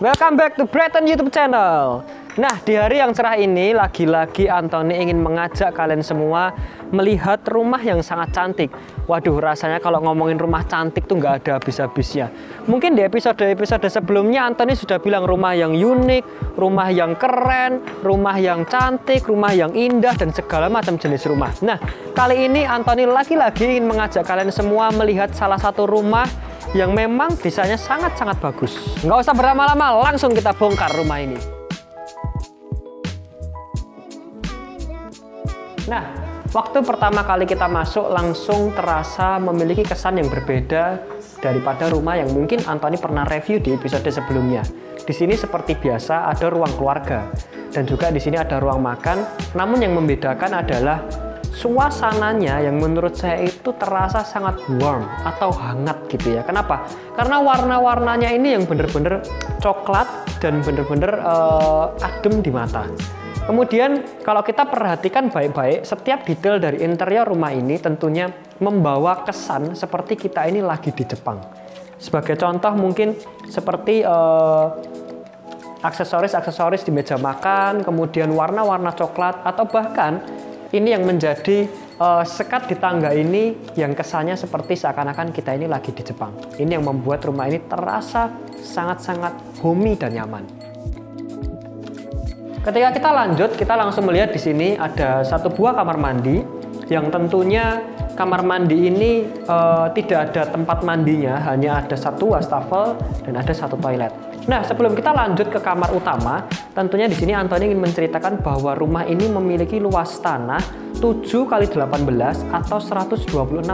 Welcome back to Brighton YouTube channel. Nah, di hari yang cerah ini lagi-lagi Anthony ingin mengajak kalian semua melihat rumah yang sangat cantik. Waduh, rasanya kalau ngomongin rumah cantik tuh nggak ada habis-habisnya. Mungkin di episode-episode sebelumnya Anthony sudah bilang rumah yang unik, rumah yang keren, rumah yang cantik, rumah yang indah, dan segala macam jenis rumah. Nah, kali ini Anthony lagi-lagi ingin mengajak kalian semua melihat salah satu rumah yang memang desainnya sangat-sangat bagus. Nggak usah berlama-lama, langsung kita bongkar rumah ini. Nah, waktu pertama kali kita masuk langsung terasa memiliki kesan yang berbeda daripada rumah yang mungkin Anthony pernah review di episode sebelumnya. Di sini seperti biasa ada ruang keluarga dan juga di sini ada ruang makan. Namun yang membedakan adalah suasananya yang menurut saya itu terasa sangat warm atau hangat gitu ya. Kenapa? Karena warna-warnanya ini yang bener-bener coklat dan bener-bener adem di mata. Kemudian kalau kita perhatikan baik-baik, setiap detail dari interior rumah ini tentunya membawa kesan seperti kita ini lagi di Jepang. Sebagai contoh mungkin seperti aksesoris-aksesoris di meja makan, kemudian warna-warna coklat, atau bahkan ini yang menjadi sekat di tangga ini yang kesannya seperti seakan-akan kita ini lagi di Jepang. Ini yang membuat rumah ini terasa sangat-sangat homey dan nyaman. Ketika kita lanjut, kita langsung melihat di sini ada satu buah kamar mandi yang tentunya kamar mandi ini tidak ada tempat mandinya, hanya ada satu wastafel dan ada satu toilet. Nah, sebelum kita lanjut ke kamar utama, tentunya di sini Anthony ingin menceritakan bahwa rumah ini memiliki luas tanah 7x18 atau 126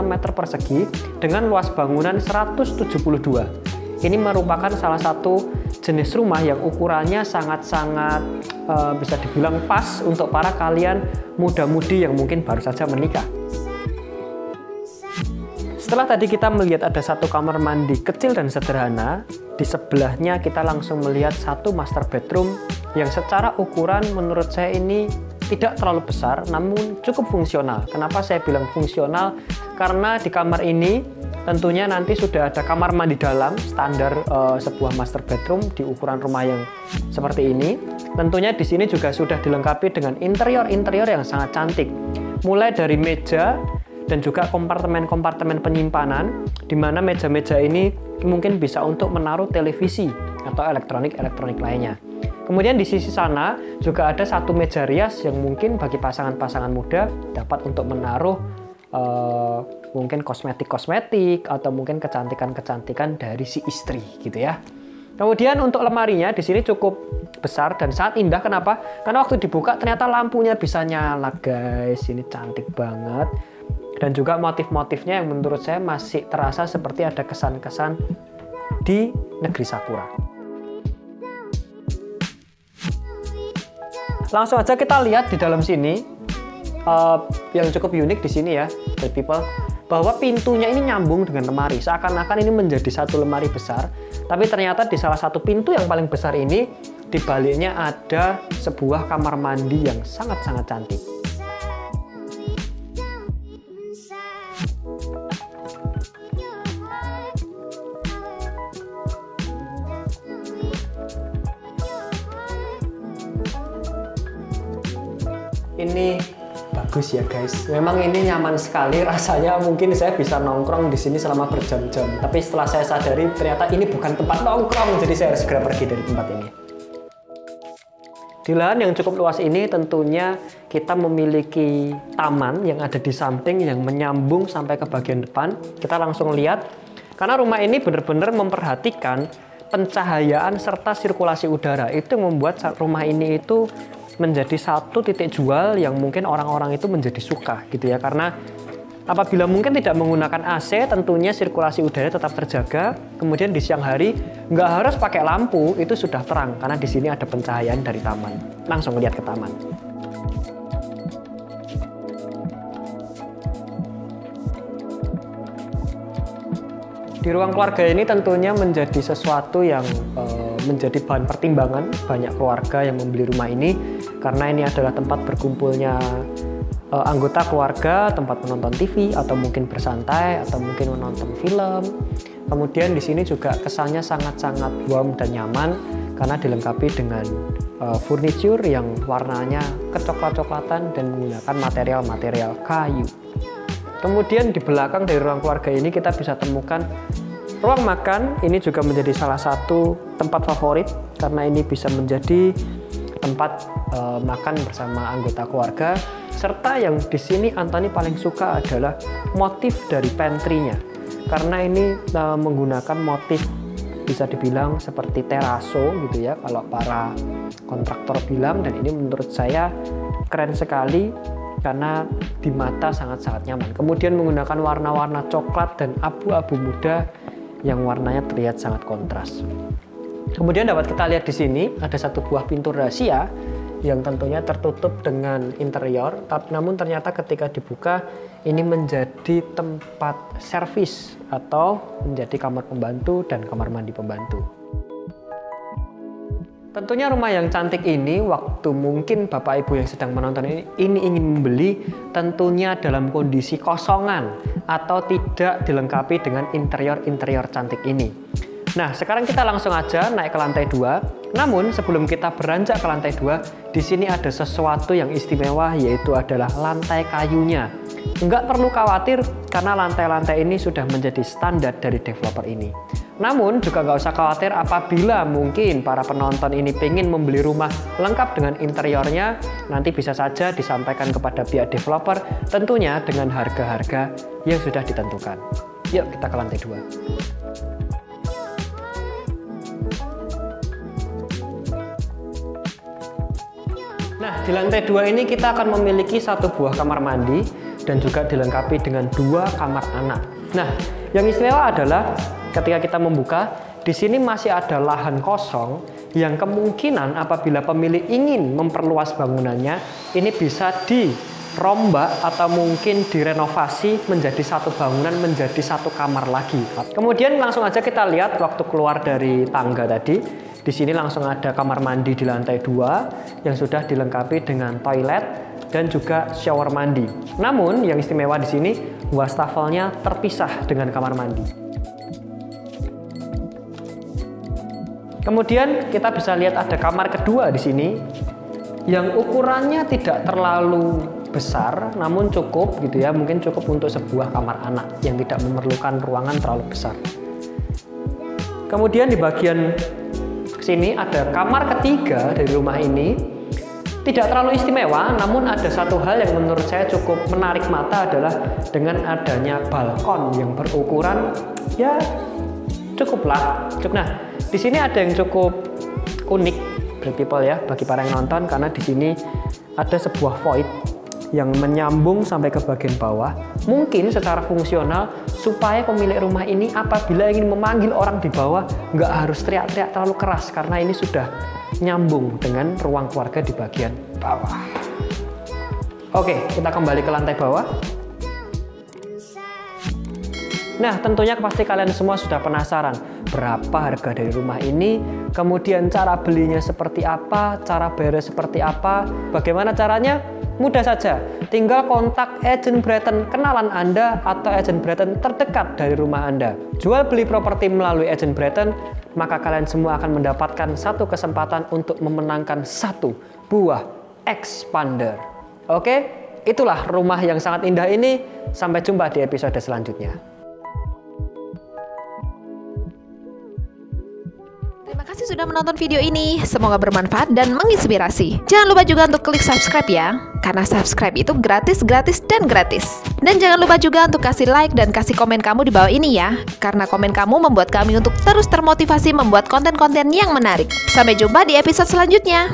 meter persegi dengan luas bangunan 172. Ini merupakan salah satu jenis rumah yang ukurannya sangat-sangat bisa dibilang pas untuk para kalian muda-mudi yang mungkin baru saja menikah. Setelah tadi kita melihat ada satu kamar mandi kecil dan sederhana, di sebelahnya kita langsung melihat satu master bedroom yang secara ukuran menurut saya ini tidak terlalu besar namun cukup fungsional. Kenapa saya bilang fungsional? Karena di kamar ini tentunya nanti sudah ada kamar mandi dalam standar sebuah master bedroom di ukuran rumah yang seperti ini. Tentunya di sini juga sudah dilengkapi dengan interior-interior yang sangat cantik. Mulai dari meja dan juga kompartemen-kompartemen penyimpanan, di mana meja-meja ini mungkin bisa untuk menaruh televisi atau elektronik-elektronik lainnya. Kemudian di sisi sana juga ada satu meja rias yang mungkin bagi pasangan-pasangan muda dapat untuk menaruh mungkin kosmetik-kosmetik atau mungkin kecantikan-kecantikan dari si istri gitu ya. Kemudian untuk lemarinya di sini cukup besar dan sangat indah. Kenapa? Karena waktu dibuka ternyata lampunya bisa nyala, guys. Ini cantik banget. Dan juga motif-motifnya yang menurut saya masih terasa seperti ada kesan-kesan di negeri Sakura. Langsung aja kita lihat di dalam sini. Yang cukup unik di sini ya, the people, bahwa pintunya ini nyambung dengan lemari. Seakan-akan ini menjadi satu lemari besar, tapi ternyata di salah satu pintu yang paling besar ini, di baliknya ada sebuah kamar mandi yang sangat-sangat cantik. Ini bagus ya guys, memang ini nyaman sekali rasanya. Mungkin saya bisa nongkrong di sini selama berjam-jam, tapi setelah saya sadari ternyata ini bukan tempat nongkrong, jadi saya harus segera pergi dari tempat ini. Di lahan yang cukup luas ini tentunya kita memiliki taman yang ada di samping yang menyambung sampai ke bagian depan. Kita langsung lihat, karena rumah ini benar-benar memperhatikan pencahayaan serta sirkulasi udara. Itu yang membuat rumah ini itu menjadi satu titik jual yang mungkin orang-orang itu menjadi suka gitu ya. Karena apabila mungkin tidak menggunakan AC, tentunya sirkulasi udara tetap terjaga. Kemudian di siang hari nggak harus pakai lampu, itu sudah terang karena di sini ada pencahayaan dari taman. Langsung lihat ke taman. Di ruang keluarga ini tentunya menjadi sesuatu yang menjadi bahan pertimbangan banyak keluarga yang membeli rumah ini, karena ini adalah tempat berkumpulnya anggota keluarga, tempat menonton TV atau mungkin bersantai atau mungkin menonton film. Kemudian di sini juga kesannya sangat-sangat warm dan nyaman karena dilengkapi dengan furniture yang warnanya kecoklat-coklatan dan menggunakan material-material kayu. Kemudian di belakang dari ruang keluarga ini kita bisa temukan ruang makan. Ini juga menjadi salah satu tempat favorit karena ini bisa menjadi tempat makan bersama anggota keluarga. Serta yang di sini Anthony paling suka adalah motif dari pantry-nya, karena ini menggunakan motif bisa dibilang seperti teraso gitu ya kalau para kontraktor bilang, dan ini menurut saya keren sekali karena di mata sangat-sangat nyaman. Kemudian menggunakan warna-warna coklat dan abu-abu muda yang warnanya terlihat sangat kontras. Kemudian dapat kita lihat di sini ada satu buah pintu rahasia yang tentunya tertutup dengan interior, namun ternyata ketika dibuka ini menjadi tempat servis atau menjadi kamar pembantu dan kamar mandi pembantu. Tentunya rumah yang cantik ini, waktu mungkin Bapak Ibu yang sedang menonton ini ingin membeli, tentunya dalam kondisi kosongan atau tidak dilengkapi dengan interior cantik ini. Nah, sekarang kita langsung aja naik ke lantai 2. Namun sebelum kita beranjak ke lantai 2, di sini ada sesuatu yang istimewa, yaitu adalah lantai kayunya. Nggak perlu khawatir karena lantai-lantai ini sudah menjadi standar dari developer ini. Namun juga nggak usah khawatir apabila mungkin para penonton ini pengen membeli rumah lengkap dengan interiornya, nanti bisa saja disampaikan kepada pihak developer, tentunya dengan harga-harga yang sudah ditentukan. Yuk kita ke lantai 2. Nah, di lantai 2 ini kita akan memiliki satu buah kamar mandi dan juga dilengkapi dengan 2 kamar anak. Nah, yang istimewa adalah ketika kita membuka, di sini masih ada lahan kosong yang kemungkinan apabila pemilik ingin memperluas bangunannya, ini bisa dirombak atau mungkin direnovasi menjadi satu bangunan, menjadi satu kamar lagi. Kemudian langsung aja kita lihat waktu keluar dari tangga tadi. Di sini langsung ada kamar mandi di lantai 2 yang sudah dilengkapi dengan toilet dan juga shower mandi. Namun yang istimewa di sini, wastafelnya terpisah dengan kamar mandi. Kemudian kita bisa lihat ada kamar kedua di sini yang ukurannya tidak terlalu besar, namun cukup gitu ya, mungkin cukup untuk sebuah kamar anak yang tidak memerlukan ruangan terlalu besar. Kemudian di bagian sini ada kamar ketiga dari rumah ini. Tidak terlalu istimewa, namun ada satu hal yang menurut saya cukup menarik mata adalah dengan adanya balkon yang berukuran ya cukuplah. Nah, di sini ada yang cukup unik, Bright People ya, bagi para yang nonton, karena di sini ada sebuah void yang menyambung sampai ke bagian bawah. Mungkin secara fungsional supaya pemilik rumah ini apabila ingin memanggil orang di bawah nggak harus teriak-teriak terlalu keras, karena ini sudah nyambung dengan ruang keluarga di bagian bawah. Oke, kita kembali ke lantai bawah. Nah, tentunya pasti kalian semua sudah penasaran berapa harga dari rumah ini, kemudian cara belinya seperti apa, cara bayarnya seperti apa, bagaimana caranya? Mudah saja, tinggal kontak agent Brighton kenalan Anda atau agent Brighton terdekat dari rumah Anda. Jual beli properti melalui agent Brighton, maka kalian semua akan mendapatkan satu kesempatan untuk memenangkan satu buah expander. Oke, itulah rumah yang sangat indah ini. Sampai jumpa di episode selanjutnya. Terima kasih sudah menonton video ini, semoga bermanfaat dan menginspirasi. Jangan lupa juga untuk klik subscribe ya, karena subscribe itu gratis. Dan jangan lupa juga untuk kasih like dan kasih komen kamu di bawah ini ya, karena komen kamu membuat kami untuk terus termotivasi membuat konten-konten yang menarik. Sampai jumpa di episode selanjutnya.